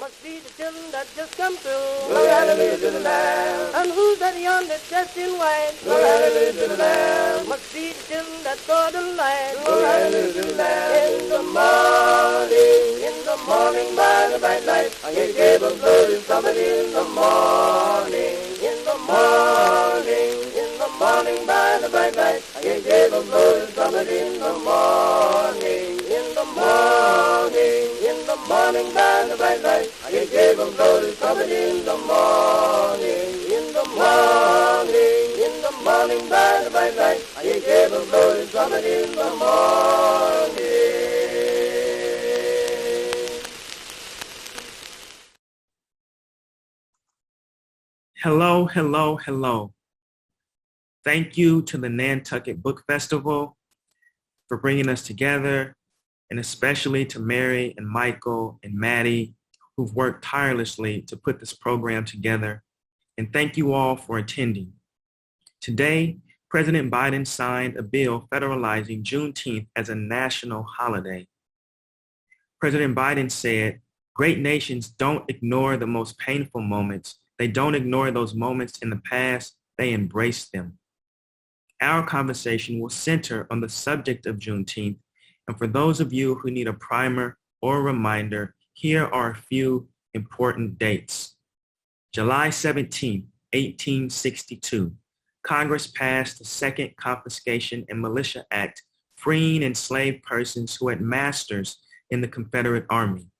Must be the children that just come through. Glory, hallelujah to the Lamb. And who's that yonder dressed in white? Glory, hallelujah to the Lamb. Must be the children that saw the light. Glory, hallelujah to the Lamb. In the morning by the bright light, he gave us glory somebody in the morning. In the morning by the bright light, he gave us glory somebody in the morning. In the morning by the bright light, he gave them glory coming in the morning. In the morning by the bright light, he gave them glory coming in the morning. Hello, hello, hello. Thank you to the Nantucket Book Festival for bringing us together, and especially to Mary and Michael and Maddie, who've worked tirelessly to put this program together. And thank you all for attending. Today, President Biden signed a bill federalizing Juneteenth as a national holiday. President Biden said, "Great nations don't ignore the most painful moments. They don't ignore those moments in the past. They embrace them." Our conversation will center on the subject of Juneteenth. And for those of you who need a primer or a reminder, here are a few important dates. July 17, 1862, Congress passed the Second Confiscation and Militia Act, freeing enslaved persons who had masters in the Confederate Army.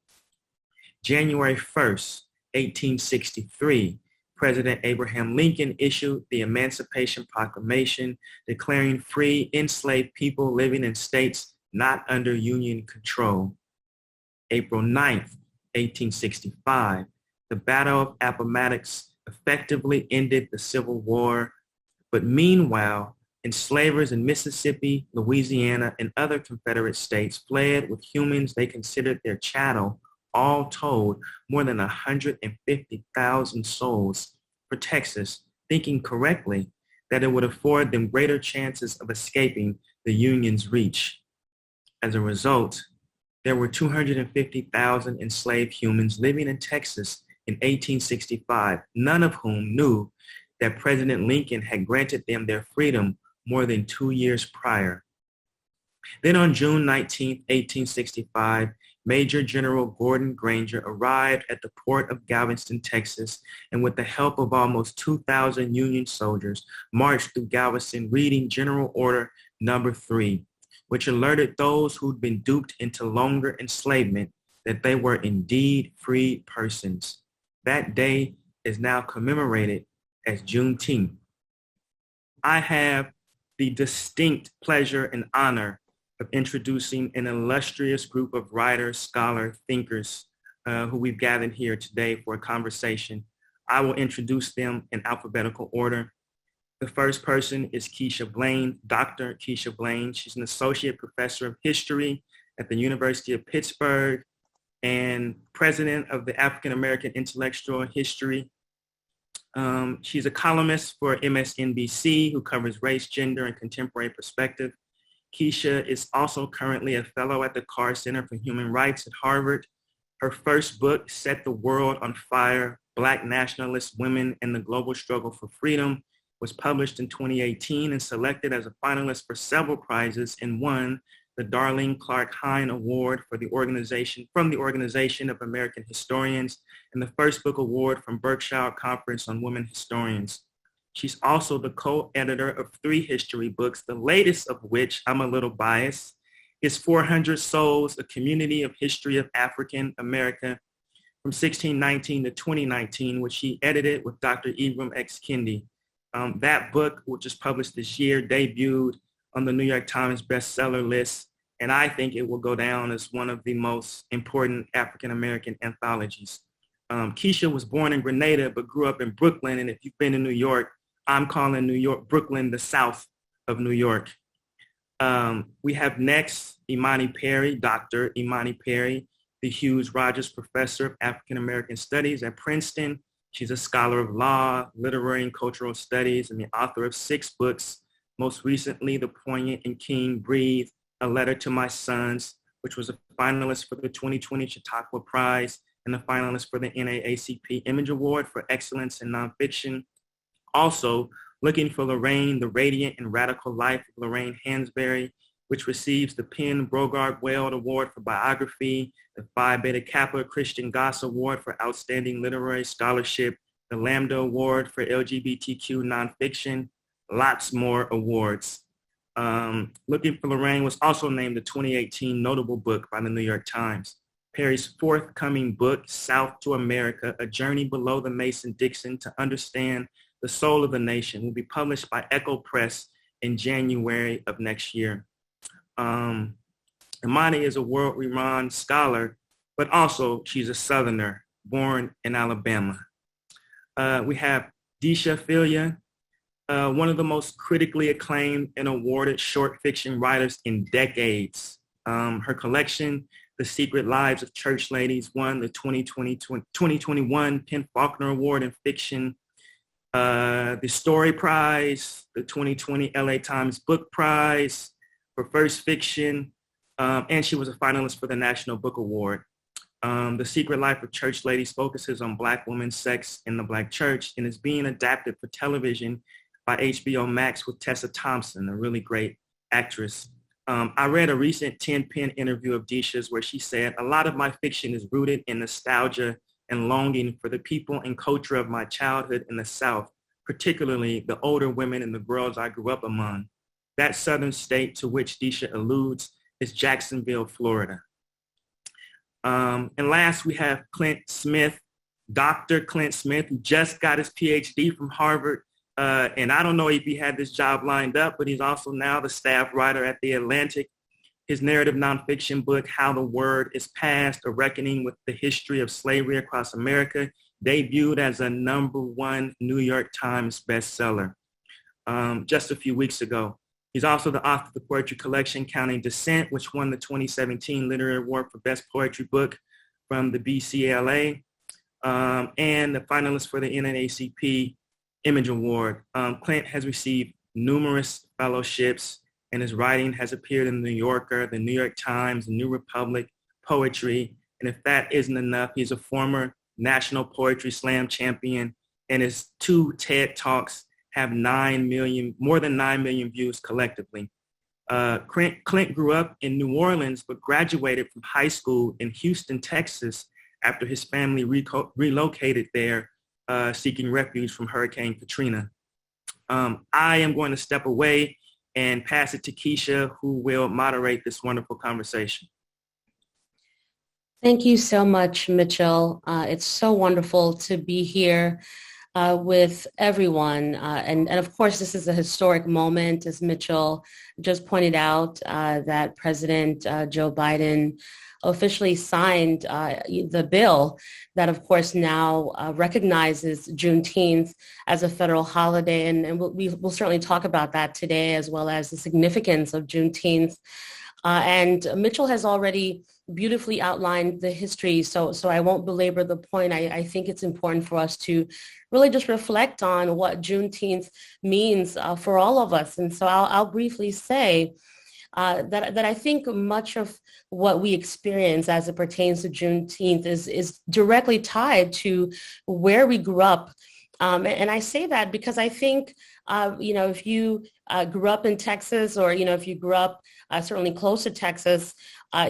January 1st, 1863, President Abraham Lincoln issued the Emancipation Proclamation, declaring free enslaved people living in states not under Union control. April 9th, 1865, the Battle of Appomattox effectively ended the Civil War, but meanwhile, enslavers in Mississippi, Louisiana, and other Confederate states fled with humans they considered their chattel, all told more than 150,000 souls, for Texas, thinking correctly that it would afford them greater chances of escaping the Union's reach. As a result, there were 250,000 enslaved humans living in Texas in 1865, none of whom knew that President Lincoln had granted them their freedom more than 2 years prior. Then on June 19, 1865, Major General Gordon Granger arrived at the port of Galveston, Texas, and with the help of almost 2,000 Union soldiers, marched through Galveston reading General Order Number 3, which alerted those who'd been duped into longer enslavement that they were indeed free persons. That day is now commemorated as Juneteenth. I have the distinct pleasure and honor of introducing an illustrious group of writers, scholars, thinkers who we've gathered here today for a conversation. I will introduce them in alphabetical order. The first person is Keisha Blaine, Dr. Keisha Blaine. She's an associate professor of history at the University of Pittsburgh and president of the African American Intellectual History. She's a columnist for MSNBC who covers race, gender, and contemporary perspective. Keisha is also currently a fellow at the Carr Center for Human Rights at Harvard. Her first book, Set the World on Fire, Black Nationalist Women and the Global Struggle for Freedom, was published in 2018 and selected as a finalist for several prizes and won the Darlene Clark Hine Award from the Organization of American Historians and the First Book Award from Berkshire Conference on Women Historians. She's also the co-editor of 3 history books, the latest of which, I'm a little biased, is 400 Souls, A Community of History of African America from 1619 to 2019, which she edited with Dr. Ibram X. Kendi. That book, which was published this year, debuted on the New York Times bestseller list, and I think it will go down as one of the most important African-American anthologies. Keisha was born in Grenada, but grew up in Brooklyn, and if you've been to New York, I'm calling Brooklyn, the South of New York. We have next Imani Perry, Dr. Imani Perry, the Hughes Rogers Professor of African American Studies at Princeton. She's a scholar of law, literary and cultural studies, and the author of 6 books, most recently The Poignant and King Breathe, A Letter to My Sons, which was a finalist for the 2020 Chautauqua Prize and a finalist for the NAACP Image Award for Excellence in Nonfiction. Also, Looking for Lorraine, The Radiant and Radical Life of Lorraine Hansberry, which receives the Penn Brogard Weld Award for Biography, the Phi Beta Kappa Christian Goss Award for Outstanding Literary Scholarship, the Lambda Award for LGBTQ Nonfiction, lots more awards. Looking for Lorraine was also named the 2018 Notable Book by the New York Times. Perry's forthcoming book, South to America, A Journey Below the Mason-Dixon to Understand the Soul of the Nation, will be published by Echo Press in January of next year. Imani is a world-renowned scholar, but also she's a Southerner, born in Alabama. We have Deesha Philyaw, one of the most critically acclaimed and awarded short fiction writers in decades. Her collection, The Secret Lives of Church Ladies, won the 2021 Penn Faulkner Award in Fiction, the Story Prize, the 2020 LA Times Book Prize for First Fiction, and she was a finalist for the National Book Award. The Secret Life of Church Ladies focuses on Black women's sex in the Black church and is being adapted for television by HBO Max with Tessa Thompson, a really great actress. I read a recent 10-pin interview of Deesha's where she said, "A lot of my fiction is rooted in nostalgia and longing for the people and culture of my childhood in the South, particularly the older women and the girls I grew up among. That southern state to which Deesha alludes is Jacksonville, Florida." And last, we have Clint Smith, Dr. Clint Smith, who just got his PhD from Harvard. And I don't know if he had this job lined up, but he's also now the staff writer at The Atlantic. His narrative nonfiction book, How the Word is Passed, A Reckoning with the History of Slavery Across America, debuted as a #1 New York Times bestseller just a few weeks ago. He's also the author of the poetry collection Counting Descent, which won the 2017 Literary Award for Best Poetry Book from the BCLA, and the finalist for the NAACP Image Award. Clint has received numerous fellowships, and his writing has appeared in The New Yorker, the New York Times, the New Republic, Poetry. And if that isn't enough, he's a former National Poetry Slam champion, and his 2 TED Talks have more than 9 million views collectively. Clint grew up in New Orleans, but graduated from high school in Houston, Texas, after his family relocated there, seeking refuge from Hurricane Katrina. I am going to step away and pass it to Keisha, who will moderate this wonderful conversation. Thank you so much, Mitchell. It's so wonderful to be here with everyone. And of course, this is a historic moment, as Mitchell just pointed out, that President Joe Biden officially signed the bill that, of course, now recognizes Juneteenth as a federal holiday. And we'll certainly talk about that today, as well as the significance of Juneteenth. And Mitchell has already beautifully outlined the history, so I won't belabor the point. I think it's important for us to really just reflect on what Juneteenth means for all of us. And so I'll briefly say that I think much of what we experience as it pertains to Juneteenth is directly tied to where we grew up. And I say that because I think, if you grew up in Texas, or, if you grew up certainly close to Texas,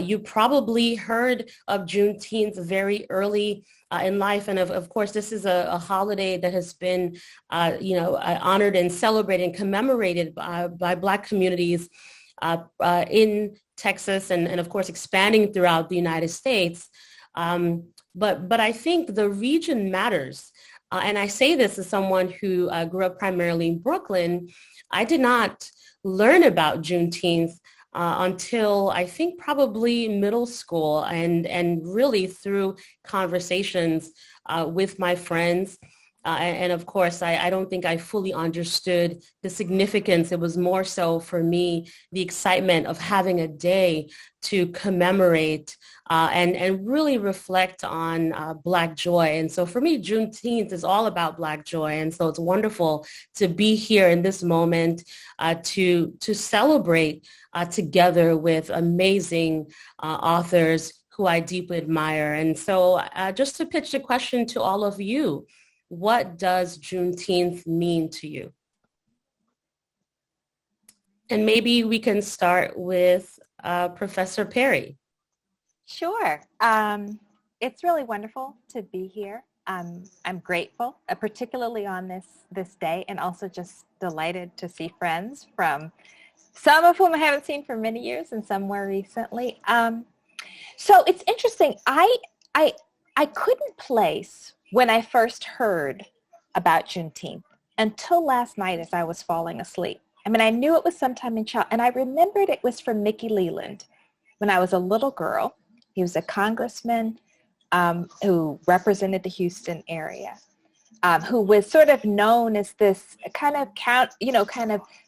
you probably heard of Juneteenth very early in life. And of course, this is a holiday that has been, honored and celebrated and commemorated by Black communities in Texas and of course, expanding throughout the United States. But I think the region matters. And I say this as someone who grew up primarily in Brooklyn. I did not learn about Juneteenth until I think probably middle school, and really through conversations with my friends. And of course, I don't think I fully understood the significance. It was more so for me, the excitement of having a day to commemorate and really reflect on Black joy. And so for me, Juneteenth is all about Black joy. And so it's wonderful to be here in this moment to celebrate together with amazing authors who I deeply admire. And so just to pitch the question to all of you, what does Juneteenth mean to you? And maybe we can start with Professor Perry. Sure. It's really wonderful to be here. I'm grateful, particularly on this day, and also just delighted to see friends from some of whom I haven't seen for many years and some more recently. So it's interesting. I couldn't place when I first heard about Juneteenth until last night as I was falling asleep. I mean, I knew it was sometime in child, and I remembered it was from Mickey Leland when I was a little girl. He was a congressman who represented the Houston area, who was sort of known as this kind of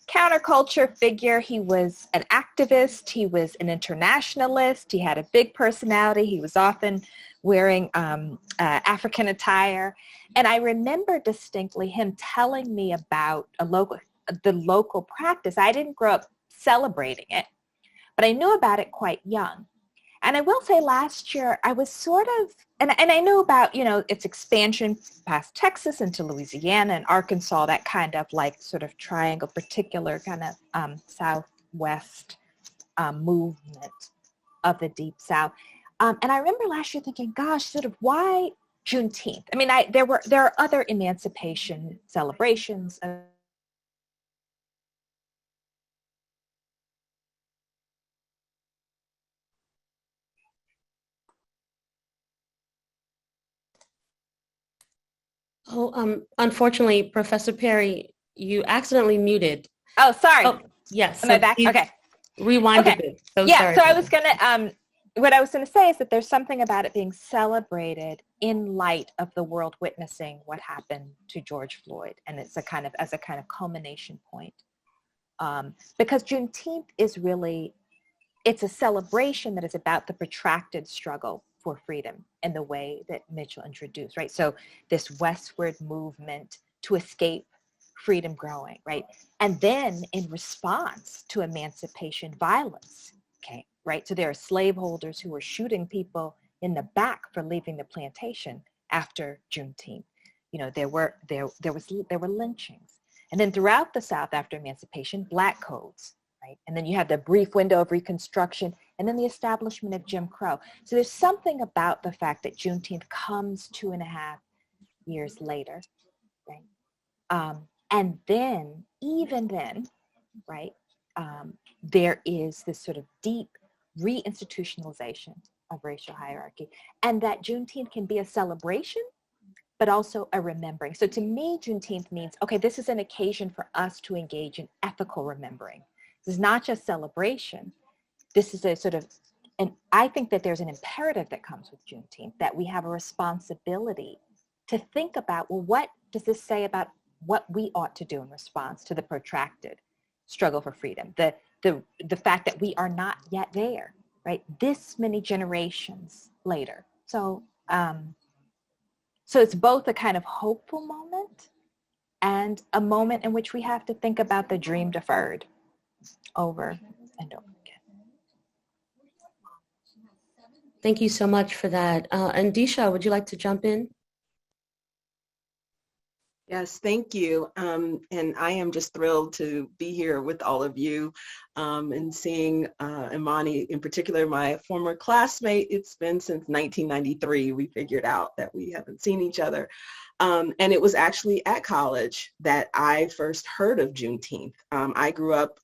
counterculture figure. He was an activist. He was an internationalist. He had a big personality. He was often wearing African attire. And I remember distinctly him telling me about the local practice. I didn't grow up celebrating it, but I knew about it quite young. And I will say last year I was sort of, and I knew about, its expansion past Texas into Louisiana and Arkansas, that kind of like sort of triangle, particular kind of Southwest movement of the Deep South. And I remember last year thinking, gosh, sort of why Juneteenth? I mean, there are other emancipation celebrations. Unfortunately, Professor Perry, you accidentally muted. Oh, sorry. Oh, yes. Am I back? Okay. Rewind a bit. So yeah, sorry. so I was going to, what I was going to say is that there's something about it being celebrated in light of the world witnessing what happened to George Floyd. And it's as a kind of culmination point. Because Juneteenth is really, it's a celebration that is about the protracted struggle for freedom in the way that Mitchell introduced, right? So this westward movement to escape freedom growing, right? And then in response to emancipation violence, okay, right? So there are slaveholders who were shooting people in the back for leaving the plantation after Juneteenth. There were lynchings. And then throughout the South after emancipation, black codes, right? And then you have the brief window of Reconstruction, and then the establishment of Jim Crow. So there's something about the fact that Juneteenth comes 2.5 years later, right? And then, even then, right, there is this sort of deep reinstitutionalization of racial hierarchy, and that Juneteenth can be a celebration, but also a remembering. So to me, Juneteenth means, okay, this is an occasion for us to engage in ethical remembering. This is not just celebration. This is a sort of, and I think that there's an imperative that comes with Juneteenth, that we have a responsibility to think about, well, what does this say about what we ought to do in response to the protracted struggle for freedom? The fact that we are not yet there, right? This many generations later. So it's both a kind of hopeful moment and a moment in which we have to think about the dream deferred over and over again. Thank you so much for that. And Deesha, would you like to jump in? Yes, thank you. And I am just thrilled to be here with all of you and seeing Imani, in particular, my former classmate. It's been since 1993. We figured out that we haven't seen each other. And it was actually at college that I first heard of Juneteenth. I grew up,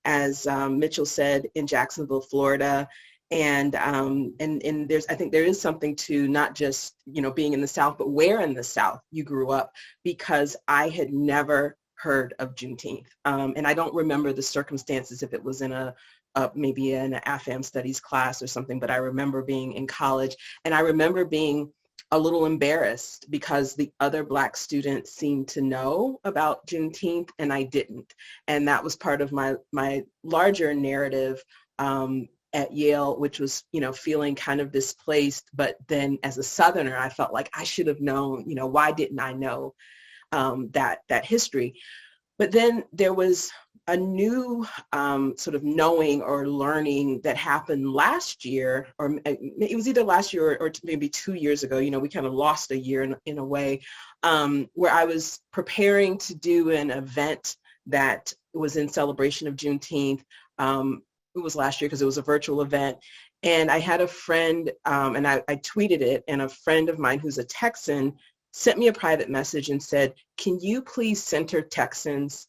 as Mitchell said, in Jacksonville, Florida. And there's, I think there is something to not just, being in the South, but where in the South you grew up, because I had never heard of Juneteenth. And I don't remember the circumstances, if it was in maybe in an AFAM studies class or something, but I remember being in college, and I remember being a little embarrassed because the other Black students seemed to know about Juneteenth and I didn't. And that was part of my larger narrative at Yale, which was, feeling kind of displaced. But then as a Southerner, I felt like I should have known, why didn't I know that history? But then there was a new sort of knowing or learning that happened last year, or it was either last year or maybe 2 years ago. You know, we kind of lost a year in a way, where I was preparing to do an event that was in celebration of Juneteenth. It was last year because it was a virtual event. And I had a friend, and I tweeted it, and a friend of mine who's a Texan sent me a private message and said, can you please center Texans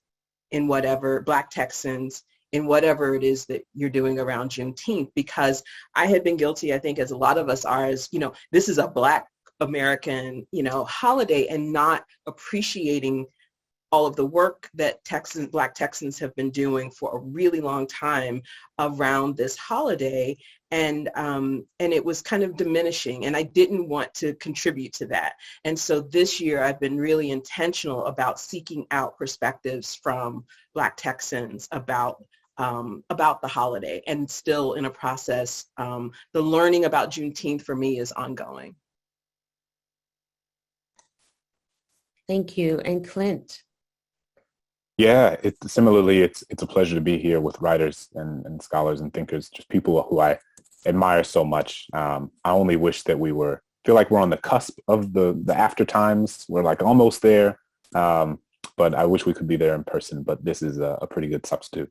in whatever, Black Texans, in whatever it is that you're doing around Juneteenth? Because I had been guilty, I think, as a lot of us are, as, you know, this is a Black American, you know, holiday, and not appreciating all of the work that Black Texans have been doing for a really long time around this holiday. And it was kind of diminishing, and I didn't want to contribute to that. And so this year I've been really intentional about seeking out perspectives from Black Texans about the holiday, and still in a process. The learning about Juneteenth for me is ongoing. Thank you. And Clint? Yeah, similarly, it's a pleasure to be here with writers and scholars and thinkers, just people who I admire so much. I only wish that feel like we're on the cusp of the after times. We're like almost there, but I wish we could be there in person, but this is a pretty good substitute.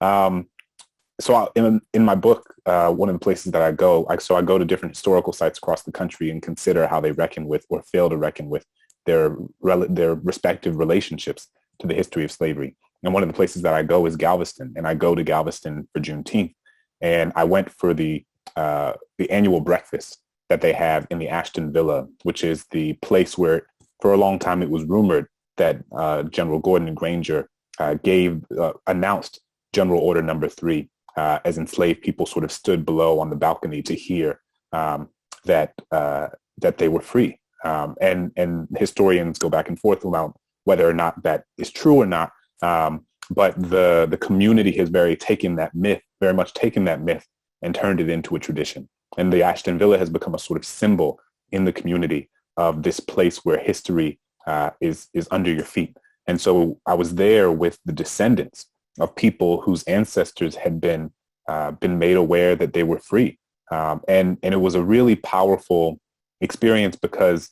So in my book, one of the places that I go to different historical sites across the country and consider how they reckon with or fail to reckon with their respective relationships to the history of slavery. And one of the places that I go is Galveston, and I go to Galveston for Juneteenth. And I went for the annual breakfast that they have in the Ashton Villa, which is the place where for a long time it was rumored that General Gordon Granger announced General Order Number 3 as enslaved people sort of stood below on the balcony to hear that they were free. And historians go back and forth about whether or not that is true or not. But the community has very much taken that myth and turned it into a tradition. And the Ashton Villa has become a sort of symbol in the community of this place where history is under your feet. And so I was there with the descendants of people whose ancestors had been made aware that they were free. And it was a really powerful experience because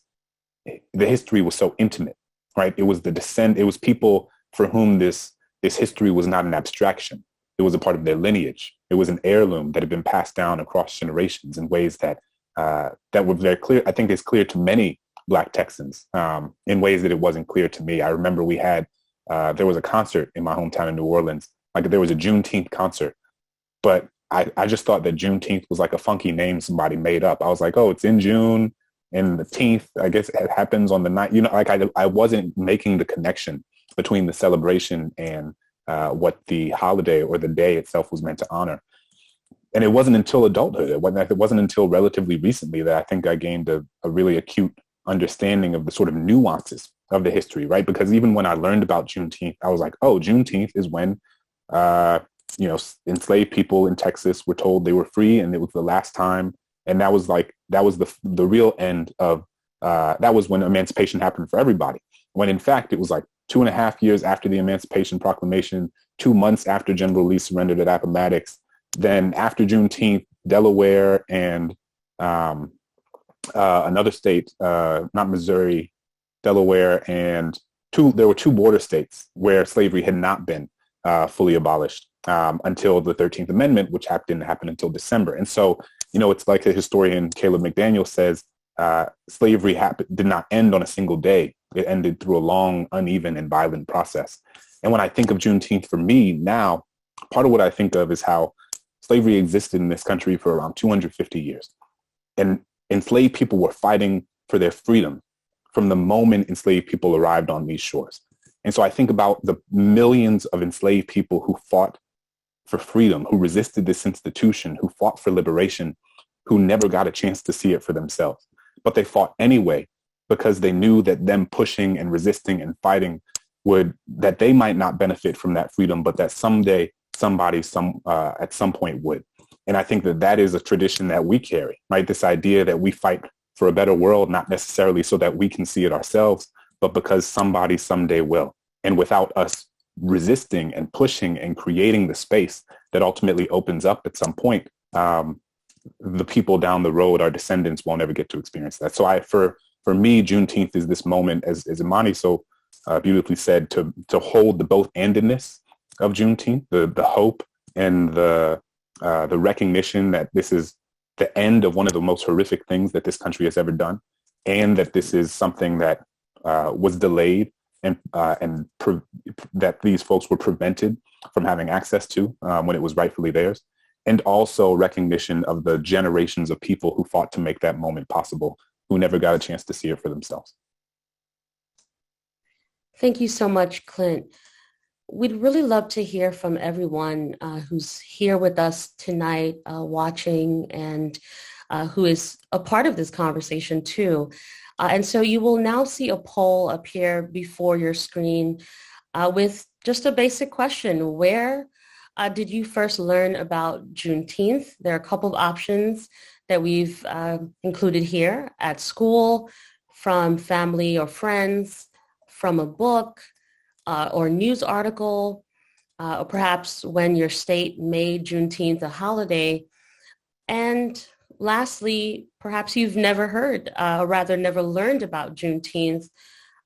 the history was so intimate. Right? It was it was people for whom this history was not an abstraction. It was a part of their lineage. It was an heirloom that had been passed down across generations in ways that were very clear. I think it's clear to many Black Texans in ways that it wasn't clear to me. I remember there was a concert in my hometown in New Orleans. Like there was a Juneteenth concert, but I just thought that Juneteenth was like a funky name somebody made up. I was like, oh, it's in June. And the 10th, I guess it happens on the night, you know, like I wasn't making the connection between the celebration and what the holiday or the day itself was meant to honor. And it wasn't until adulthood, it wasn't until relatively recently that I think I gained a really acute understanding of the sort of nuances of the history, right? Because even when I learned about Juneteenth, I was like, oh, Juneteenth is when, enslaved people in Texas were told they were free, and it was the last time. And that was the real end of, that was when emancipation happened for everybody. When in fact, it was like 2.5 years after the Emancipation Proclamation, 2 months after General Lee surrendered at Appomattox. Then after Juneteenth, Delaware and another state, not Missouri, Delaware, and there were 2 border states where slavery had not been fully abolished until the 13th Amendment, which didn't happen until December. And so, you know, it's like the historian Caleb McDaniel says, slavery did not end on a single day. It ended through a long, uneven, and violent process. And when I think of Juneteenth for me now, part of what I think of is how slavery existed in this country for around 250 years. And enslaved people were fighting for their freedom from the moment enslaved people arrived on these shores. And so I think about the millions of enslaved people who fought for freedom, who resisted this institution, who fought for liberation, who never got a chance to see it for themselves. But they fought anyway because they knew that them pushing and resisting and fighting that they might not benefit from that freedom, but that someday somebody at some point would. And I think that is a tradition that we carry, right? This idea that we fight for a better world, not necessarily so that we can see it ourselves, but because somebody someday will. And without us resisting and pushing and creating the space that ultimately opens up at some point, the people down the road, our descendants, won't ever get to experience that. So for me, Juneteenth is this moment, as Imani so beautifully said, to hold the both-andedness of Juneteenth, the hope and the recognition that this is the end of one of the most horrific things that this country has ever done, and that this is something that was delayed and that these folks were prevented from having access to when it was rightfully theirs. And also recognition of the generations of people who fought to make that moment possible, who never got a chance to see it for themselves. Thank you so much, Clint. We'd really love to hear from everyone who's here with us tonight, watching, and who is a part of this conversation too. And so you will now see a poll appear before your screen with just a basic question. Where did you first learn about Juneteenth? There are a couple of options that we've included here: at school, from family or friends, from a book or news article, or perhaps when your state made Juneteenth a holiday. And lastly, perhaps you've never heard, or rather never learned about Juneteenth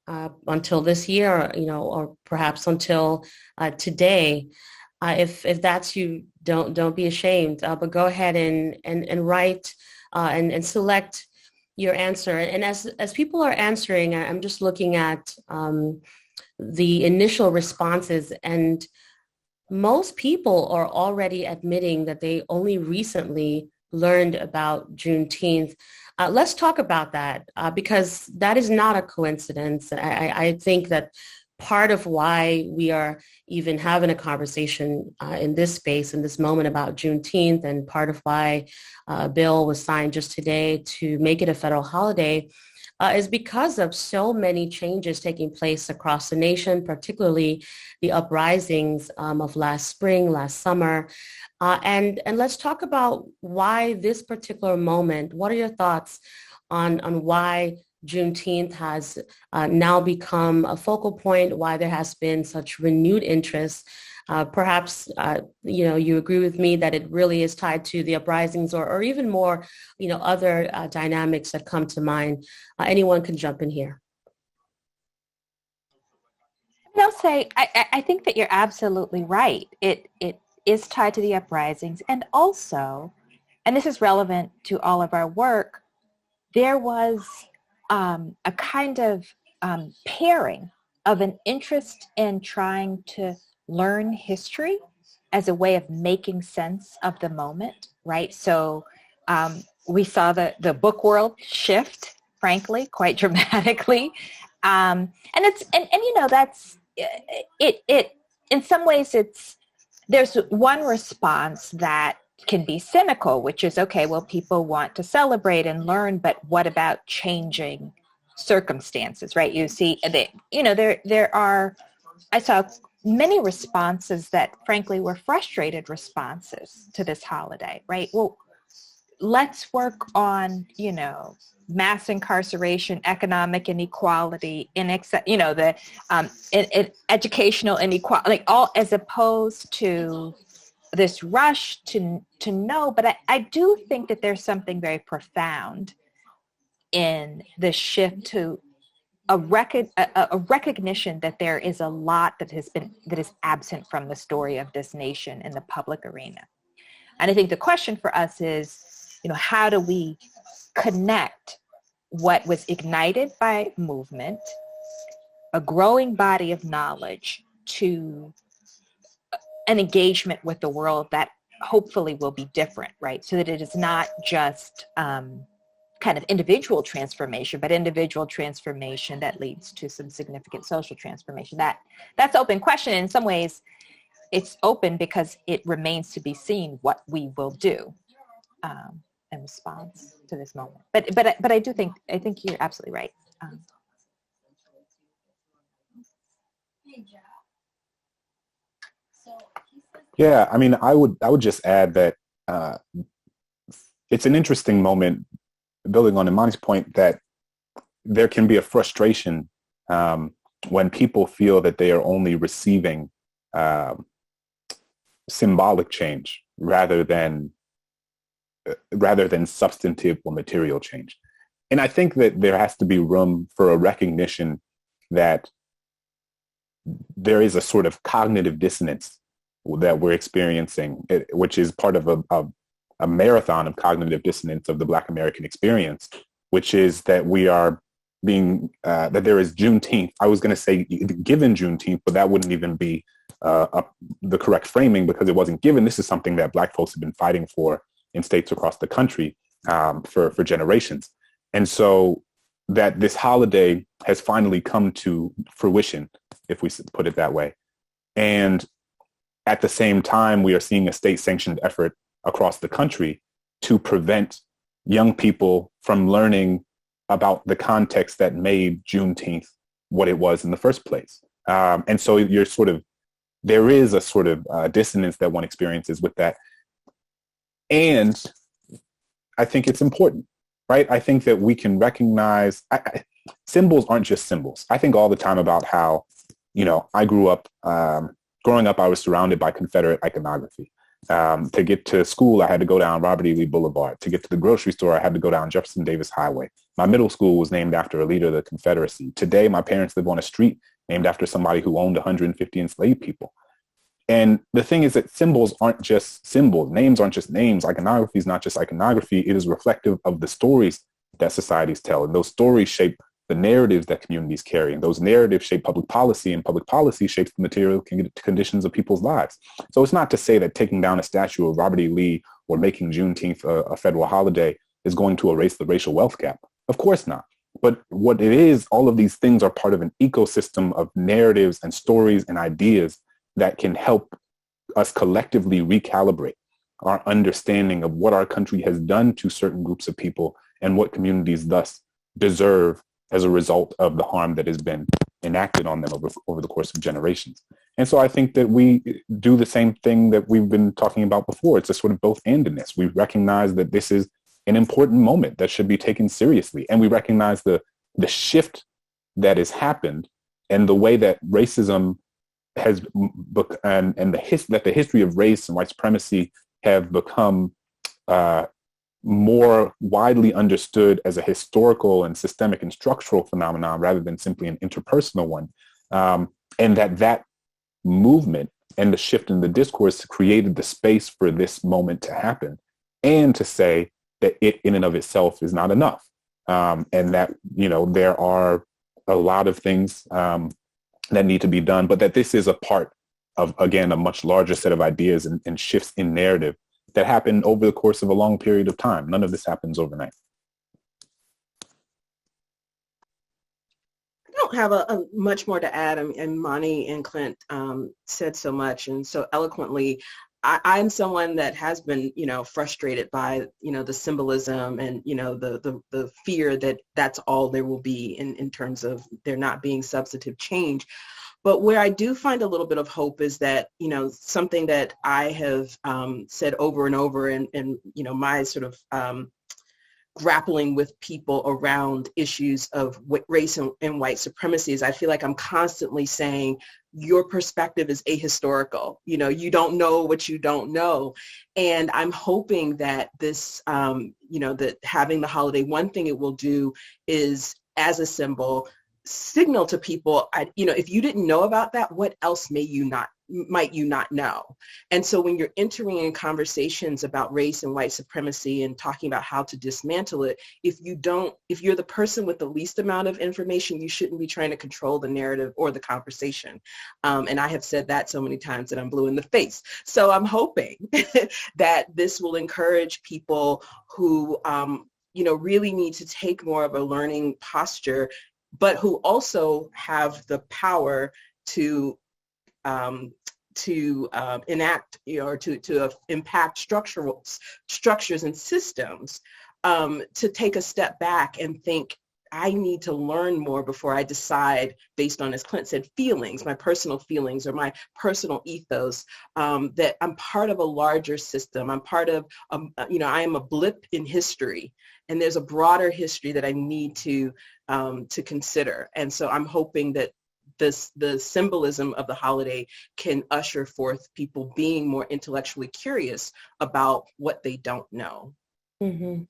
until this year, or perhaps until today. If that's you, don't be ashamed, but go ahead and write and select your answer. And as people are answering, I'm just looking at the initial responses, and most people are already admitting that they only recently learned about Juneteenth. Let's talk about that because that is not a coincidence. I think that part of why we are even having a conversation in this space, in this moment about Juneteenth, and part of why a bill was signed just today to make it a federal holiday, is because of so many changes taking place across the nation, particularly the uprisings of last spring, last summer. And let's talk about why this particular moment. What are your thoughts on why Juneteenth has now become a focal point, why there has been such renewed interest? Perhaps, you agree with me that it really is tied to the uprisings or even more, other dynamics that come to mind. Anyone can jump in here. I'll say, I think that you're absolutely right. It is tied to the uprisings. And also, and this is relevant to all of our work, there was a kind of pairing of an interest in trying to learn history as a way of making sense of the moment, right? So we saw the book world shift, frankly, quite dramatically. And that's it in some ways there's one response that can be cynical, which is, okay, well, people want to celebrate and learn, but what about changing circumstances, right? You see, I saw many responses that frankly were frustrated responses to this holiday, right? Well, let's work on, mass incarceration, economic inequality, the educational inequality, like all, as opposed to this rush to know. But I do think that there's something very profound in the shift to a recognition that there is a lot that is absent from the story of this nation in the public arena. And I think the question for us is, how do we connect what was ignited by movement, a growing body of knowledge, to an engagement with the world that hopefully will be different, right? So that it is not just kind of individual transformation, but individual transformation that leads to some significant social transformation. That's open question. In some ways, it's open because it remains to be seen what we will do in response to this moment. But I think you're absolutely right. Yeah, I mean, I would just add that it's an interesting moment, building on Imani's point, that there can be a frustration when people feel that they are only receiving symbolic change rather than substantive or material change. And I think that there has to be room for a recognition that there is a sort of cognitive dissonance that we're experiencing, which is part of a marathon of cognitive dissonance of the Black American experience, which is that we are being, that there is Juneteenth. I was going to say given Juneteenth, but that wouldn't even be the correct framing because it wasn't given. This is something that Black folks have been fighting for in states across the country for generations. And so that this holiday has finally come to fruition, if we put it that way. And at the same time, we are seeing a state-sanctioned effort across the country to prevent young people from learning about the context that made Juneteenth what it was in the first place. And so there is a sort of dissonance that one experiences with that. And I think it's important, right? I think that we can recognize symbols aren't just symbols. I think all the time about how, I grew up, growing up, I was surrounded by Confederate iconography. To get to school, I had to go down Robert E. Lee Boulevard. To get to the grocery store, I had to go down Jefferson Davis Highway. My middle school was named after a leader of the Confederacy. Today, my parents live on a street named after somebody who owned 150 enslaved people. And the thing is that symbols aren't just symbols. Names aren't just names. Iconography is not just iconography. It is reflective of the stories that societies tell. And those stories shape the narratives that communities carry. And those narratives shape public policy, and public policy shapes the material conditions of people's lives. So it's not to say that taking down a statue of Robert E. Lee or making Juneteenth a federal holiday is going to erase the racial wealth gap. Of course not. But what it is, all of these things are part of an ecosystem of narratives and stories and ideas that can help us collectively recalibrate our understanding of what our country has done to certain groups of people and what communities thus deserve as a result of the harm that has been enacted on them over the course of generations. And so I think that we do the same thing that we've been talking about before. It's a sort of both-andness. We recognize that this is an important moment that should be taken seriously. And we recognize the shift that has happened and the way that racism has that the history of race and white supremacy have become more widely understood as a historical and systemic and structural phenomenon rather than simply an interpersonal one. And that movement and the shift in the discourse created the space for this moment to happen and to say that it in and of itself is not enough. And that, there are a lot of things that need to be done, but that this is a part of, again, a much larger set of ideas and shifts in narrative that happen over the course of a long period of time. None of this happens overnight. I don't have a much more to add. And Imani and Clint said so much and so eloquently. I'm someone that has been, frustrated by, the symbolism and, the fear that that's all there will be in terms of there not being substantive change. But where I do find a little bit of hope is that, something that I have said over and over in my sort of grappling with people around issues of race and white supremacy is I feel like I'm constantly saying your perspective is ahistorical. You don't know what you don't know. And I'm hoping that this, that having the holiday, one thing it will do is as a symbol, signal to people, if you didn't know about that, what else might you not know? And so when you're entering in conversations about race and white supremacy and talking about how to dismantle it, if you're the person with the least amount of information, you shouldn't be trying to control the narrative or the conversation. And I have said that so many times that I'm blue in the face. So I'm hoping that this will encourage people who, really need to take more of a learning posture, but who also have the power to enact, or to impact structures and systems, to take a step back and think, I need to learn more before I decide based on, as Clint said, feelings, my personal feelings or my personal ethos, that I'm part of a larger system. I'm part of, I am a blip in history, and there's a broader history that I need to consider. And so I'm hoping that the symbolism of the holiday can usher forth people being more intellectually curious about what they don't know. Mm-hmm.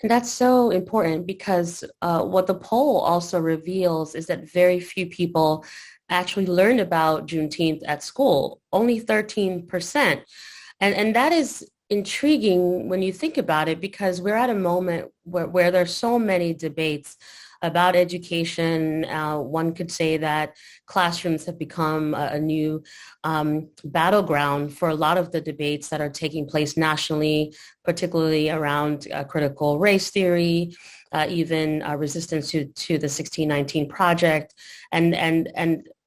And that's so important because what the poll also reveals is that very few people actually learned about Juneteenth at school, only 13%. And that is intriguing when you think about it, because we're at a moment where there's so many debates about education. One could say that classrooms have become a new battleground for a lot of the debates that are taking place nationally, particularly around critical race theory, even resistance to the 1619 Project. And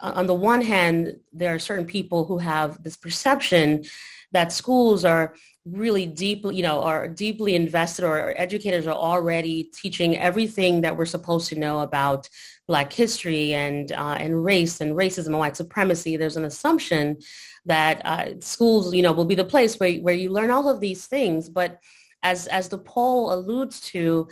on the one hand, there are certain people who have this perception that schools are really deeply, are deeply invested, or educators are already teaching everything that we're supposed to know about Black history and race and racism and white supremacy. There's an assumption that schools, will be the place where you learn all of these things. But as the poll alludes to,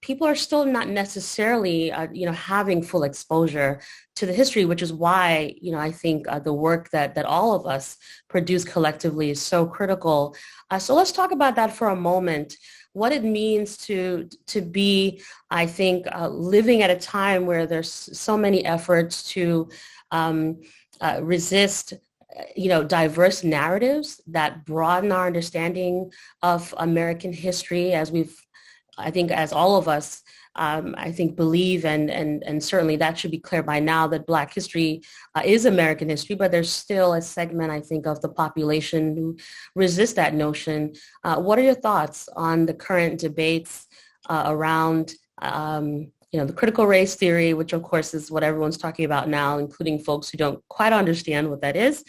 people are still not necessarily, having full exposure to the history, which is why, I think the work that all of us produce collectively is so critical. So let's talk about that for a moment. What it means to be, I think, living at a time where there's so many efforts to resist diverse narratives that broaden our understanding of American history, as all of us, believe, and certainly that should be clear by now, that Black history is American history, but there's still a segment, I think, of the population who resist that notion. What are your thoughts on the current debates around the critical race theory, which of course is what everyone's talking about now, including folks who don't quite understand what that is,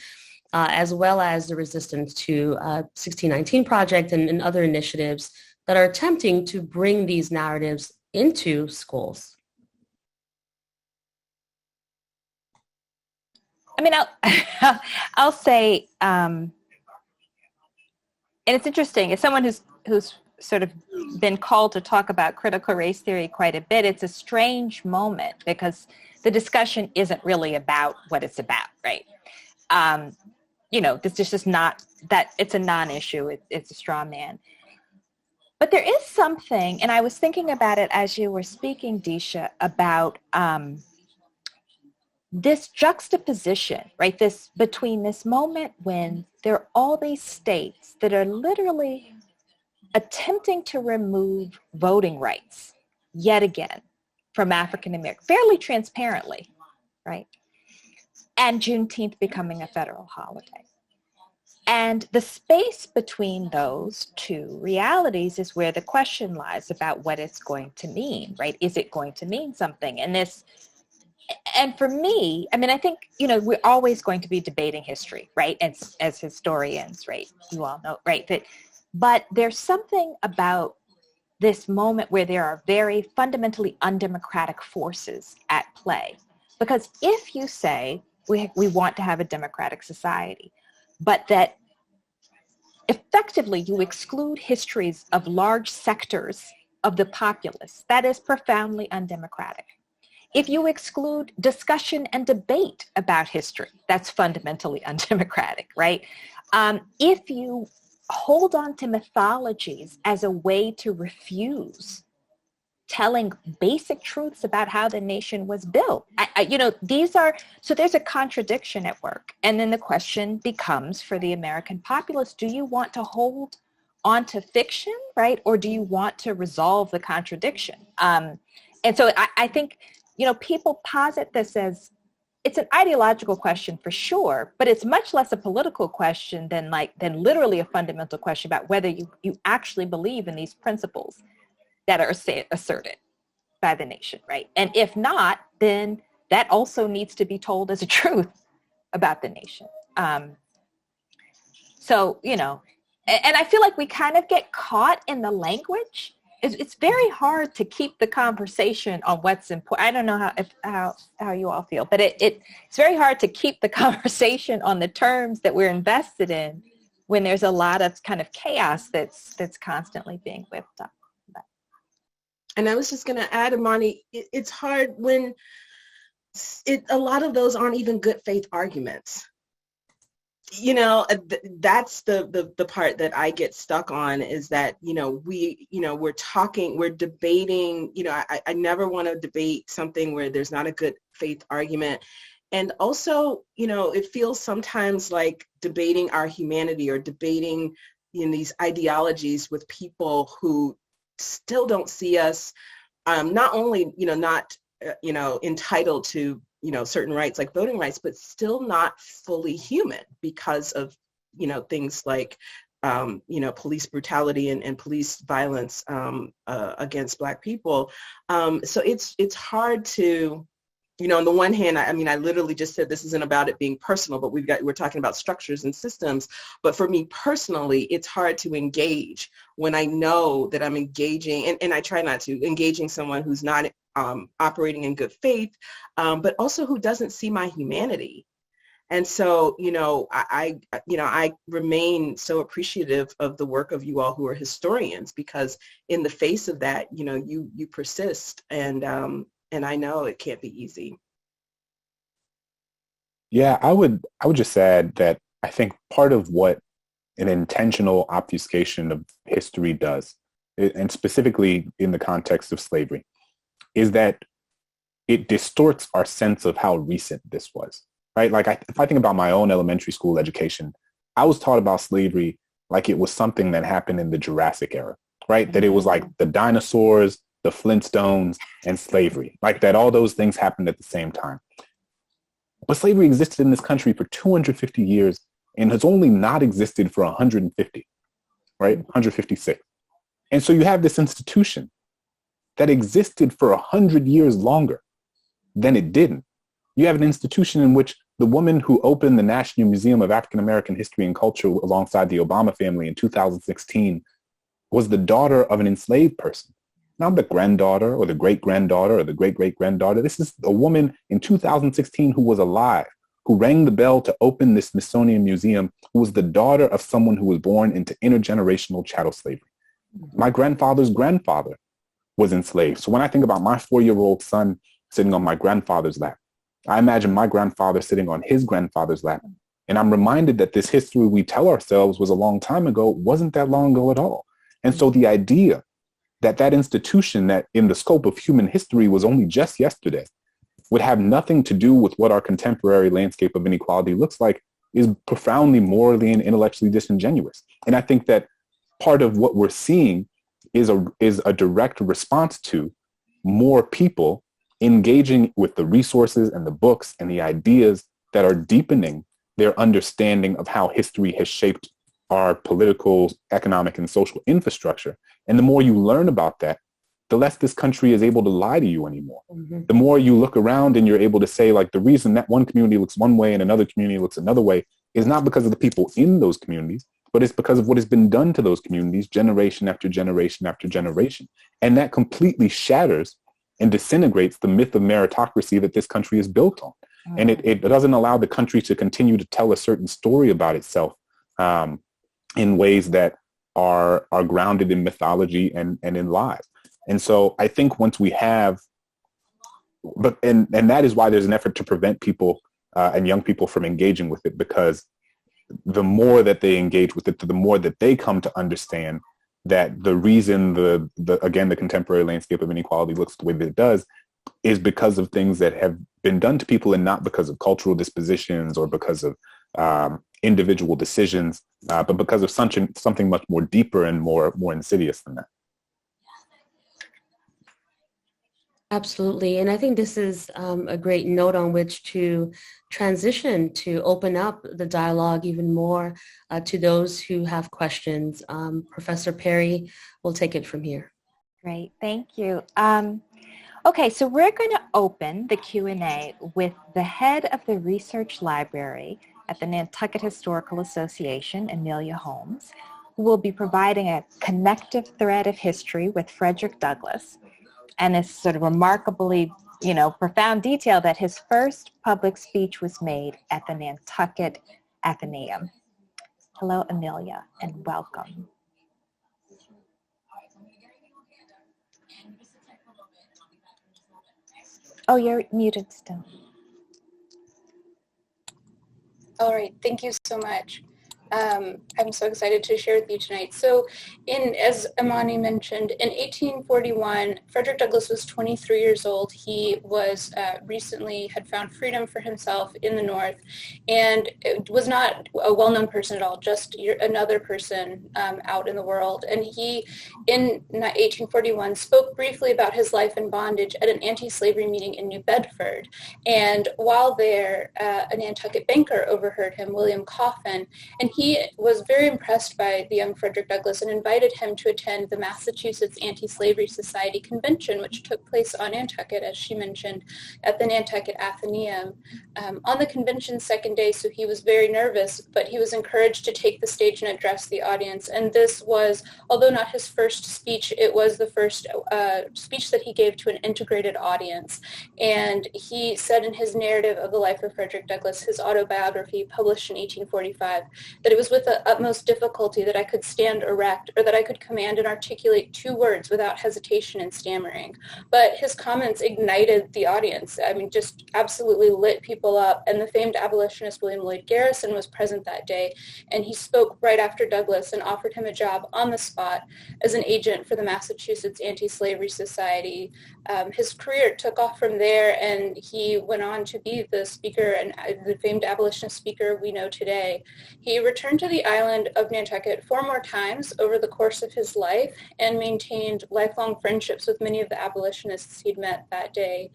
as well as the resistance to 1619 Project and other initiatives that are attempting to bring these narratives into schools? I mean, I'll say, and it's interesting, as someone who's sort of been called to talk about critical race theory quite a bit, it's a strange moment because the discussion isn't really about what it's about, right? This is just not that, it's a non-issue, it's a straw man. But there is something, and I was thinking about it as you were speaking, Deesha, about this juxtaposition, right? Between this moment when there are all these states that are literally attempting to remove voting rights yet again from African Americans, fairly transparently, right? And Juneteenth becoming a federal holiday. And the space between those two realities is where the question lies about what it's going to mean, right? Is it going to mean something? And for me, I mean, I think, we're always going to be debating history, right? As historians, right? You all know, right? But there's something about this moment where there are very fundamentally undemocratic forces at play. Because if you say we want to have a democratic society, but that effectively you exclude histories of large sectors of the populace, that is profoundly undemocratic. If you exclude discussion and debate about history, that's fundamentally undemocratic, right? If you hold on to mythologies as a way to refuse telling basic truths about how the nation was built. So there's a contradiction at work. And then the question becomes for the American populace, do you want to hold on to fiction, right? Or do you want to resolve the contradiction? And so I think, people posit this as, it's an ideological question for sure, but it's much less a political question than literally a fundamental question about whether you actually believe in these principles that are asserted by the nation, right? And if not, then that also needs to be told as a truth about the nation. And I feel like we kind of get caught in the language. It's very hard to keep the conversation on what's important. I don't know how you all feel, but it's very hard to keep the conversation on the terms that we're invested in when there's a lot of kind of chaos that's constantly being whipped up. And I was just going to add, Imani, it's hard when a lot of those aren't even good faith arguments. That's the part that I get stuck on, is that, we're debating, I never want to debate something where there's not a good faith argument. And also, it feels sometimes like debating our humanity, or debating these ideologies with people who still don't see us, not only, not, entitled to, certain rights like voting rights, but still not fully human because of, things like, police brutality and police violence against Black people. So it's hard to, on the one hand, I literally just said this isn't about it being personal, but we're talking about structures and systems. But for me personally, it's hard to engage when I know that I'm engaging, and I try not to, engaging someone who's not operating in good faith, but also who doesn't see my humanity. And so, I remain so appreciative of the work of you all who are historians, because in the face of that, you persist, and I know it can't be easy. Yeah, I would just add that I think part of what an intentional obfuscation of history does, and specifically in the context of slavery, is that it distorts our sense of how recent this was, right? Like if I think about my own elementary school education, I was taught about slavery like it was something that happened in the Jurassic era, right? Mm-hmm. That it was like the dinosaurs, the Flintstones, and slavery, like that all those things happened at the same time. But slavery existed in this country for 250 years and has only not existed for 150, right? 156. And so you have this institution that existed for 100 years longer than it didn't. You have an institution in which the woman who opened the National Museum of African American History and Culture alongside the Obama family in 2016 was the daughter of an enslaved person. Not the granddaughter or the great-granddaughter or the great-great-granddaughter. This is a woman in 2016 who was alive, who rang the bell to open this Smithsonian Museum, who was the daughter of someone who was born into intergenerational chattel slavery. My grandfather's grandfather was enslaved. So when I think about my 4-year-old son sitting on my grandfather's lap, I imagine my grandfather sitting on his grandfather's lap. And I'm reminded that this history we tell ourselves was a long time ago wasn't that long ago at all. And so the idea that institution that in the scope of human history was only just yesterday would have nothing to do with what our contemporary landscape of inequality looks like is profoundly morally and intellectually disingenuous. And I think that part of what we're seeing is a direct response to more people engaging with the resources and the books and the ideas that are deepening their understanding of how history has shaped our political, economic, and social infrastructure. And the more you learn about that, the less this country is able to lie to you anymore. Mm-hmm. The more you look around and you're able to say, like, the reason that one community looks one way and another community looks another way is not because of the people in those communities, but it's because of what has been done to those communities generation after generation after generation. And that completely shatters and disintegrates the myth of meritocracy that this country is built on. Mm-hmm. And it doesn't allow the country to continue to tell a certain story about itself in ways that are grounded in mythology and in lies. And so I think once we have, and that is why there's an effort to prevent people and young people from engaging with it, because the more that they engage with it, the more that they come to understand that the reason the contemporary landscape of inequality looks the way that it does is because of things that have been done to people and not because of cultural dispositions or because of individual decisions, but because of something much more deeper and more insidious than that. Absolutely. And I think this is a great note on which to transition to open up the dialogue even more to those who have questions. Professor Perry will take it from here. Great. Thank you. Okay, so we're going to open the Q&A with the head of the research library at the Nantucket Historical Association, Amelia Holmes, who will be providing a connective thread of history with Frederick Douglass, and this sort of remarkably, profound detail that his first public speech was made at the Nantucket Athenaeum. Hello, Amelia, and welcome. Oh, you're muted still. All right, thank you so much. I'm so excited to share with you tonight. So as Imani mentioned, in 1841, Frederick Douglass was 23 years old. He was recently had found freedom for himself in the North, and it was not a well-known person at all, just another person out in the world. And he, in 1841, spoke briefly about his life in bondage at an anti-slavery meeting in New Bedford. And while there, a Nantucket banker overheard him, William Coffin, and he was very impressed by the young Frederick Douglass and invited him to attend the Massachusetts Anti-Slavery Society Convention, which took place on Nantucket, as she mentioned, at the Nantucket Athenaeum. On the convention's second day, so he was very nervous, but he was encouraged to take the stage and address the audience. And this was, although not his first speech, it was the first speech that he gave to an integrated audience. And he said in his narrative of the life of Frederick Douglass, his autobiography published in 1845, that it was with the utmost difficulty that I could stand erect, or that I could command and articulate 2 words without hesitation and stammering. But his comments ignited the audience. I mean, just absolutely lit people up. And the famed abolitionist William Lloyd Garrison was present that day, and he spoke right after Douglass and offered him a job on the spot as an agent for the Massachusetts Anti-Slavery Society. His career took off from there, and he went on to be the speaker and the famed abolitionist speaker we know today. He returned to the island of Nantucket 4 more times over the course of his life and maintained lifelong friendships with many of the abolitionists he'd met that day.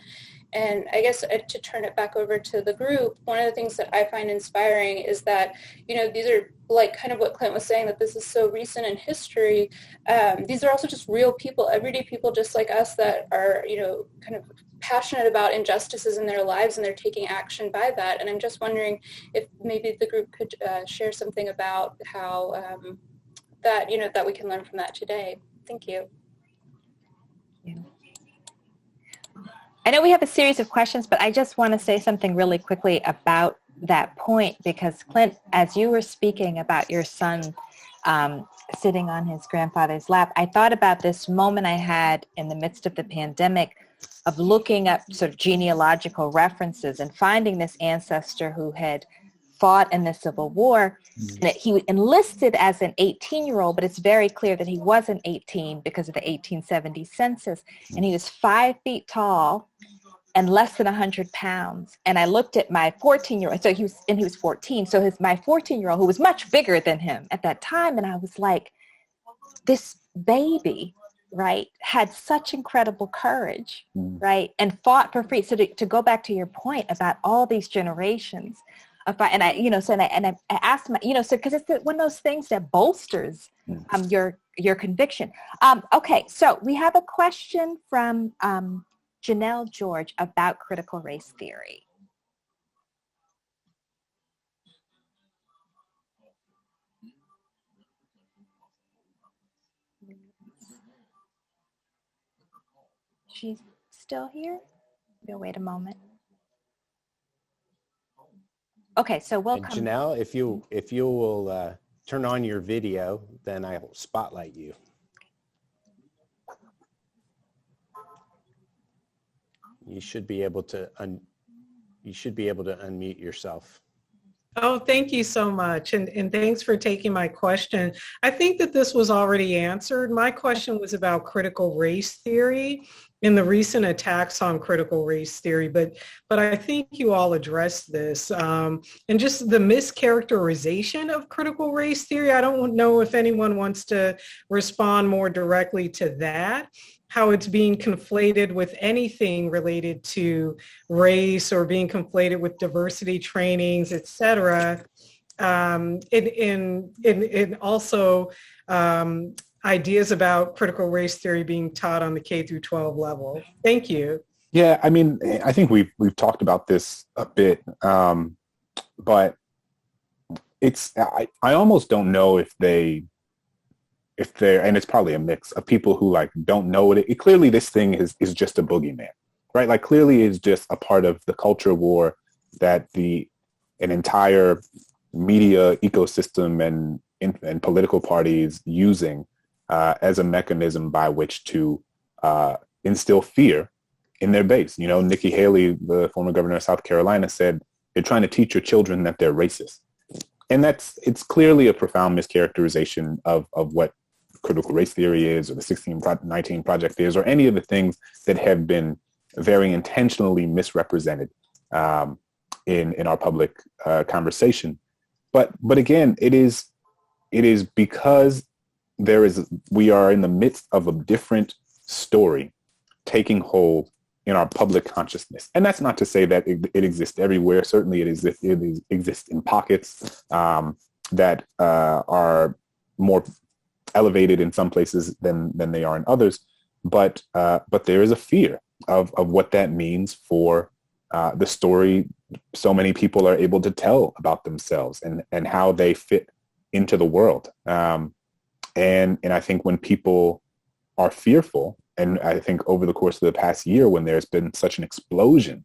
And I guess to turn it back over to the group, one of the things that I find inspiring is that, these are like kind of what Clint was saying, that this is so recent in history. These are also just real people, everyday people just like us that are, kind of passionate about injustices in their lives, and they're taking action by that. And I'm just wondering if maybe the group could share something about how that we can learn from that today. Thank you. I know we have a series of questions, but I just want to say something really quickly about that point, because Clint, as you were speaking about your son sitting on his grandfather's lap, I thought about this moment I had in the midst of the pandemic of looking up sort of genealogical references and finding this ancestor who had fought in the Civil War. And he enlisted as an 18-year-old, but it's very clear that he wasn't 18 because of the 1870 census. And he was 5 feet tall and less than 100 pounds. And I looked at my 14-year-old, so he was 14. So my 14-year-old, who was much bigger than him at that time, and I was like, this baby, right, had such incredible courage, right, and fought for free. So to go back to your point about all these generations, and I asked my, so because it's one of those things that bolsters your conviction. Okay, so we have a question from Janelle George about critical race theory. She's still here? We'll wait a moment. Okay, so we'll come. Janelle, if you will turn on your video, then I will spotlight you. You should be able to unmute yourself. Oh, thank you so much. And thanks for taking my question. I think that this was already answered. My question was about critical race theory and the recent attacks on critical race theory, but I think you all addressed this. And just the mischaracterization of critical race theory, I don't know if anyone wants to respond more directly to that, how it's being conflated with anything related to race or being conflated with diversity trainings, et cetera. And also ideas about critical race theory being taught on the K through 12 level. Thank you. Yeah, I mean, I think we've talked about this a bit, but I almost don't know if they're, and it's probably a mix of people who like don't know it. Clearly this thing is just a boogeyman, right? Like clearly is just a part of the culture war that an entire media ecosystem and political parties using as a mechanism by which to instill fear in their base. Nikki Haley, the former governor of South Carolina, said you're trying to teach your children that they're racist. And it's clearly a profound mischaracterization of what critical race theory is, or the 1619 Project is, or any of the things that have been very intentionally misrepresented in our public conversation. But again, it is because we are in the midst of a different story taking hold in our public consciousness. And that's not to say that it exists everywhere. Certainly it exists in pockets that are more elevated in some places than they are in others. But there is a fear of what that means for the story so many people are able to tell about themselves and how they fit into the world. And I think when people are fearful, and I think over the course of the past year, when there's been such an explosion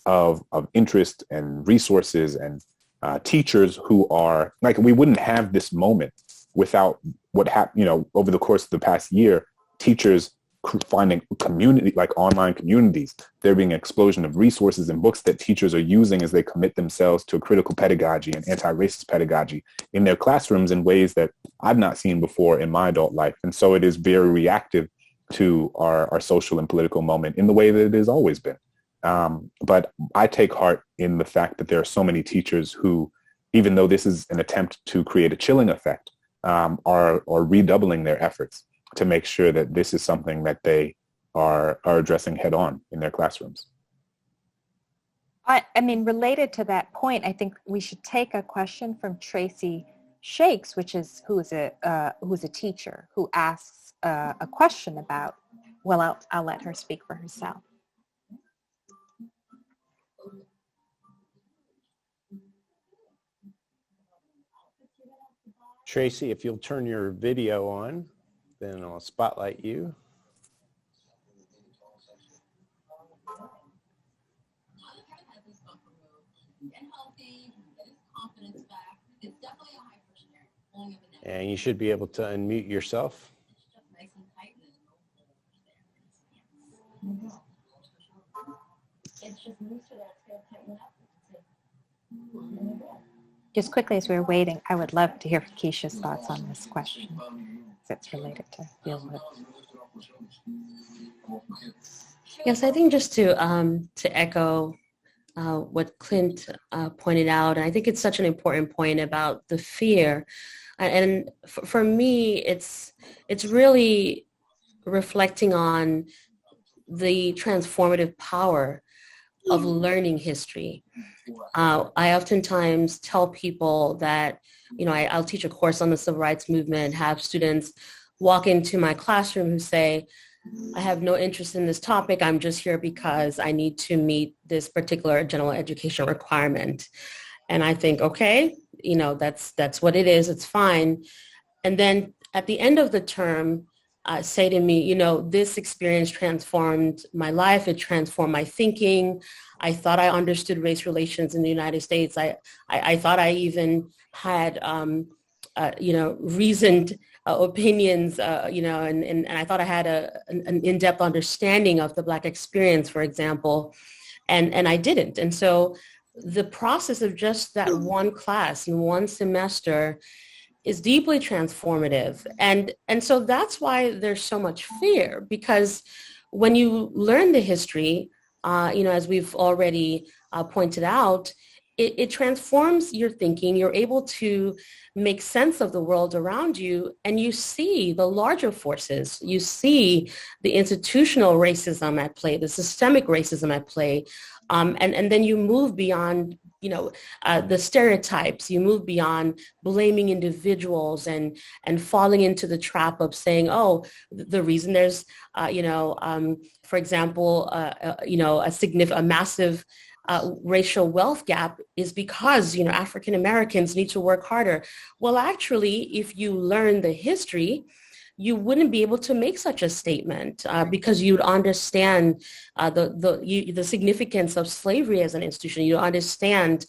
of interest and resources and teachers who are like, we wouldn't have this moment without what happened, over the course of the past year, teachers finding community, like online communities, there being an explosion of resources and books that teachers are using as they commit themselves to a critical pedagogy and anti-racist pedagogy in their classrooms in ways that I've not seen before in my adult life. And so it is very reactive to our social and political moment in the way that it has always been. But I take heart in the fact that there are so many teachers who, even though this is an attempt to create a chilling effect, are redoubling their efforts to make sure that this is something that they are addressing head on in their classrooms. I mean, related to that point, I think we should take a question from Tracy Shakes, who is a teacher who asks a question about, well, I'll let her speak for herself. Tracy, if you'll turn your video on, then I'll spotlight you. And you should be able to unmute yourself. Just quickly as we're waiting, I would love to hear Keisha's thoughts on this question that's related to fieldwork. Yes, I think just to echo what Clint pointed out, and I think it's such an important point about the fear. And for me, it's really reflecting on the transformative power of learning history. I oftentimes tell people that, I'll teach a course on the civil rights movement, have students walk into my classroom who say, I have no interest in this topic. I'm just here because I need to meet this particular general education requirement. And I think, okay, that's what it is. It's fine. And then at the end of the term, say to me, this experience transformed my life. It transformed my thinking. I thought I understood race relations in the United States. I thought I even had, reasoned opinions, and I thought I had an in-depth understanding of the Black experience, for example, and I didn't. And so the process of just that one class in one semester is deeply transformative. And so that's why there's so much fear, because when you learn the history, as we've already pointed out, it transforms your thinking. You're able to make sense of the world around you, and you see the larger forces. You see the institutional racism at play, the systemic racism at play, and then you move beyond the stereotypes. You move beyond blaming individuals and falling into the trap of saying, oh, the reason there's, for example, a massive racial wealth gap is because, African Americans need to work harder. Well, actually, if you learn the history, you wouldn't be able to make such a statement because you'd understand the significance of slavery as an institution. You understand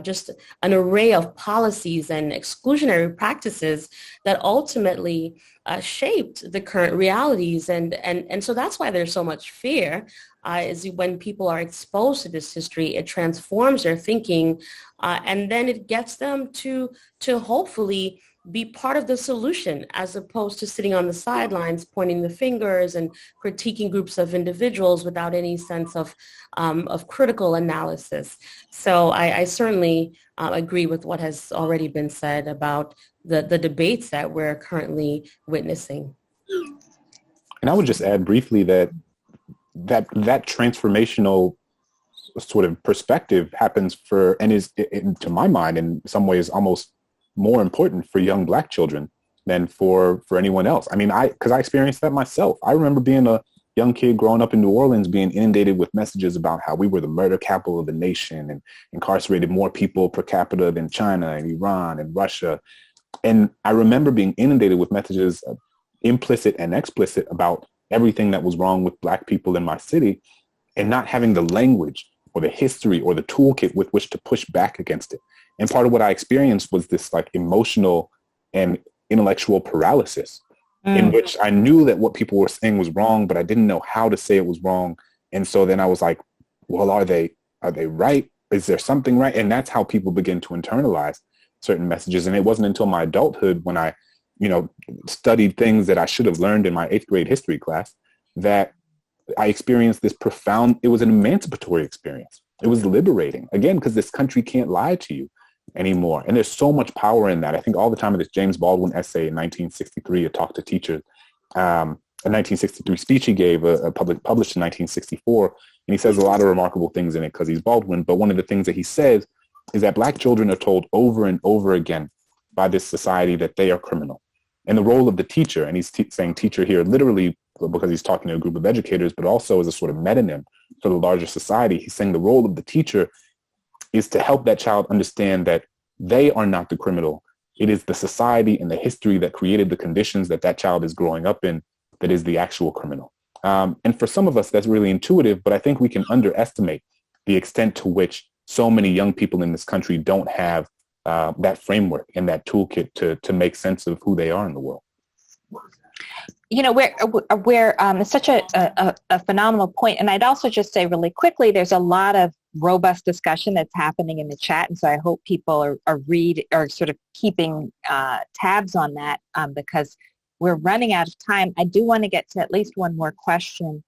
just an array of policies and exclusionary practices that ultimately shaped the current realities. And so that's why there's so much fear, is when people are exposed to this history, it transforms their thinking, and then it gets them to hopefully be part of the solution, as opposed to sitting on the sidelines, pointing the fingers and critiquing groups of individuals without any sense of critical analysis. So I certainly agree with what has already been said about the debates that we're currently witnessing. And I would just add briefly that transformational sort of perspective happens for, and is, to my mind, in some ways almost more important for young Black children than for anyone else. I mean, because I experienced that myself. I remember being a young kid growing up in New Orleans, being inundated with messages about how we were the murder capital of the nation and incarcerated more people per capita than China and Iran and Russia. And I remember being inundated with messages, implicit and explicit, about everything that was wrong with Black people in my city, and not having the language or the history or the toolkit with which to push back against it. And part of what I experienced was this like emotional and intellectual paralysis, in which I knew that what people were saying was wrong, but I didn't know how to say it was wrong. And so then I was like, well, are they right? Is there something right? And that's how people begin to internalize certain messages. And it wasn't until my adulthood, when I, studied things that I should have learned in my 8th grade history class, that I experienced this profound, it was an emancipatory experience. It was liberating, again, because this country can't lie to you anymore. And there's so much power in that. I think all the time of this James Baldwin essay in 1963, A Talk to Teachers, a 1963 speech he gave, published in 1964. And he says a lot of remarkable things in it because he's Baldwin. But one of the things that he says is that Black children are told over and over again by this society that they are criminal. And the role of the teacher, and he's saying teacher here literally because he's talking to a group of educators, but also as a sort of metonym for the larger society. He's saying the role of the teacher is to help that child understand that they are not the criminal. It is the society and the history that created the conditions that that child is growing up in that is the actual criminal. And for some of us, that's really intuitive, but I think we can underestimate the extent to which so many young people in this country don't have that framework and that toolkit to make sense of who they are in the world. It's such a phenomenal point. And I'd also just say really quickly, there's a lot of robust discussion that's happening in the chat. And so I hope people are sort of keeping tabs on that because we're running out of time. I do want to get to at least one more question.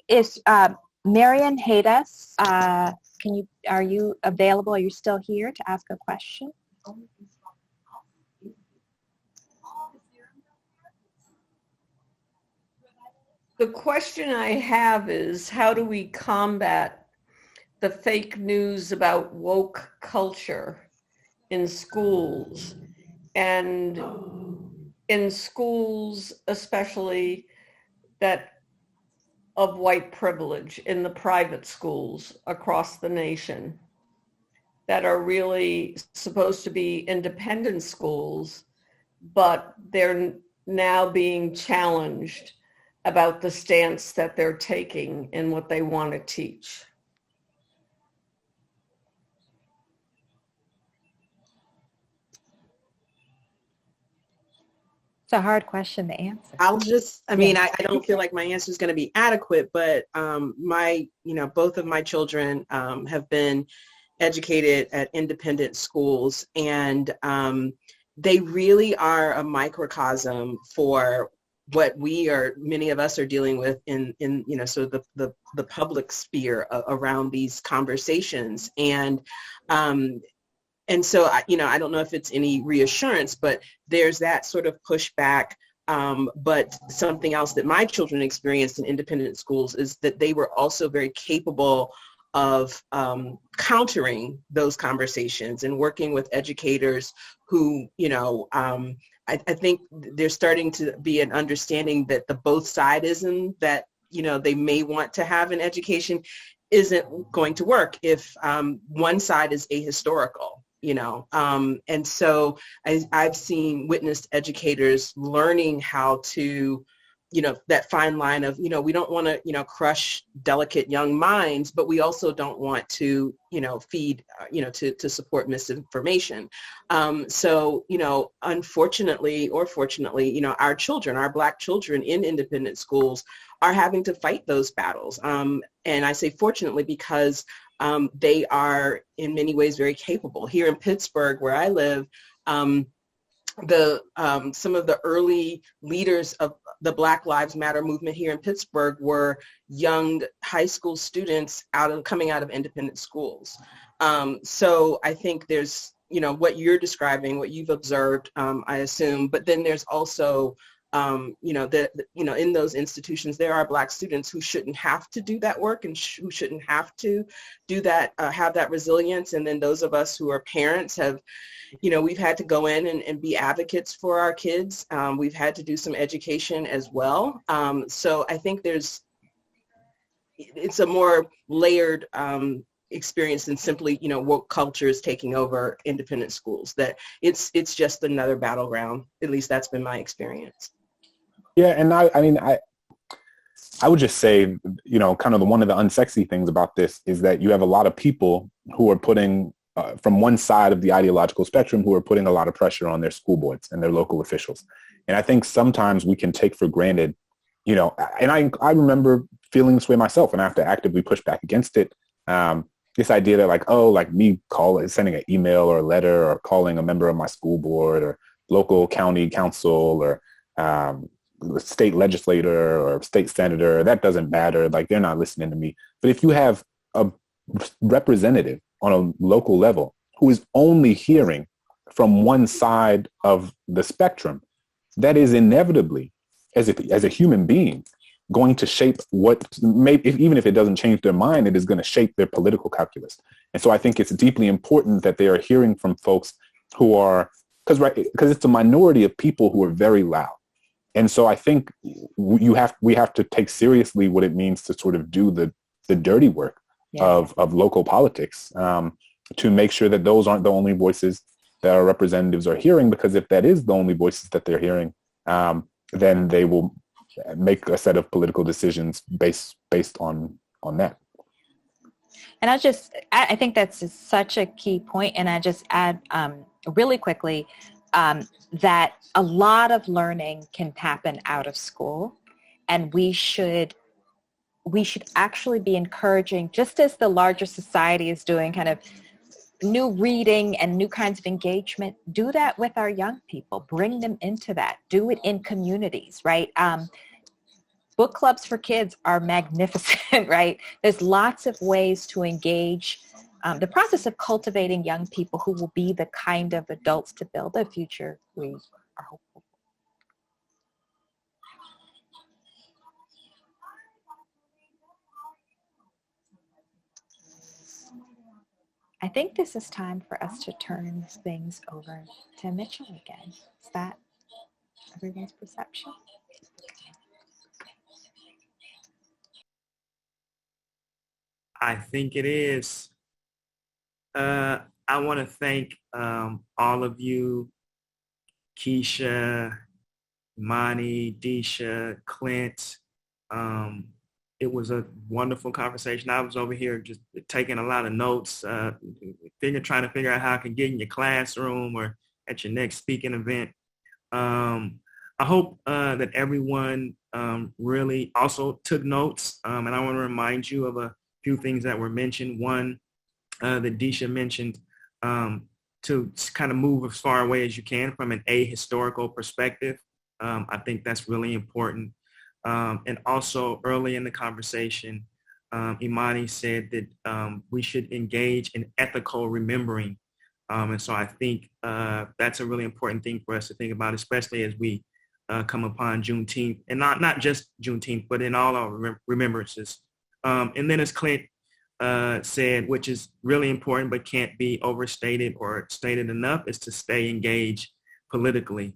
Is Marian Haydas, are you available? Are you still here to ask a question? The question I have is, how do we combat the fake news about woke culture in schools, and in schools especially that of white privilege, in the private schools across the nation that are really supposed to be independent schools, but they're now being challenged about the stance that they're taking in what they want to teach? It's a hard question to answer. I don't feel like my answer is going to be adequate, but both of my children have been educated at independent schools, and they really are a microcosm for what many of us are dealing with in sort of the public sphere around these conversations. And so, I don't know if it's any reassurance, but there's that sort of pushback. But something else that my children experienced in independent schools is that they were also very capable of countering those conversations and working with educators who, I think there's starting to be an understanding that the both sidism that, they may want to have in education isn't going to work if one side is ahistorical. And so I've witnessed educators learning how to, that fine line of, we don't want to, crush delicate young minds, but we also don't want to, feed, to support misinformation. So, unfortunately or fortunately, our children, our Black children in independent schools are having to fight those battles. And I say fortunately because they are in many ways very capable. Here in Pittsburgh, where I live, some of the early leaders of the Black Lives Matter movement here in Pittsburgh were young high school students coming out of independent schools. So I think there's, what you're describing, what you've observed, I assume, but then there's also in those institutions, there are Black students who shouldn't have to do that work and who shouldn't have to do that, have that resilience. And then those of us who are parents have, we've had to go in and be advocates for our kids. We've had to do some education as well. So I think it's a more layered experience than simply, woke culture is taking over independent schools, that it's just another battleground. At least that's been my experience. Yeah, and I would just say, kind of one of the unsexy things about this is that you have a lot of people who are putting, from one side of the ideological spectrum, who are putting a lot of pressure on their school boards and their local officials. And I think sometimes we can take for granted, and I remember feeling this way myself, and I have to actively push back against it. This idea that me sending an email or a letter or calling a member of my school board or local county council or state legislator or state senator, that doesn't matter. They're not listening to me. But if you have a representative on a local level who is only hearing from one side of the spectrum, that is inevitably, as a human being, going to shape even if it doesn't change their mind, it is going to shape their political calculus. And so I think it's deeply important that they are hearing from folks who are, because it's a minority of people who are very loud. And so I think we have to take seriously what it means to sort of do the dirty work of local politics, to make sure that those aren't the only voices that our representatives are hearing, because if that is the only voices that they're hearing, then they will make a set of political decisions based on that. And I think that's such a key point. And I just add really quickly that a lot of learning can happen out of school, and we should actually be encouraging, just as the larger society is doing, kind of new reading and new kinds of engagement, do that with our young people, bring them into that, do it in communities, right? Book clubs for kids are magnificent, right? There's lots of ways to engage the process of cultivating young people who will be the kind of adults to build the future we are hopeful for. I think this is time for us to turn things over to Mitchell again. Is that everyone's perception? I think it is. I want to thank all of you, Keisha, Imani, Deesha, Clint. It was a wonderful conversation. I was over here just taking a lot of notes, trying to figure out how I can get in your classroom or at your next speaking event. I hope that everyone really also took notes, and I want to remind you of a few things that were mentioned. One, that Deesha mentioned, to kind of move as far away as you can from an ahistorical perspective. I think that's really important. And also early in the conversation, Imani said that we should engage in ethical remembering. And so I think that's a really important thing for us to think about, especially as we come upon Juneteenth, and not just Juneteenth, but in all our remembrances. And then as Clint said, which is really important but can't be overstated or stated enough, is to stay engaged politically.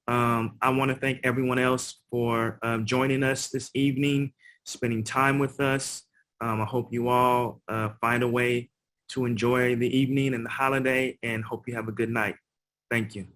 I want to thank everyone else for joining us this evening, spending time with us. I hope you all find a way to enjoy the evening and the holiday, and hope you have a good night. Thank you.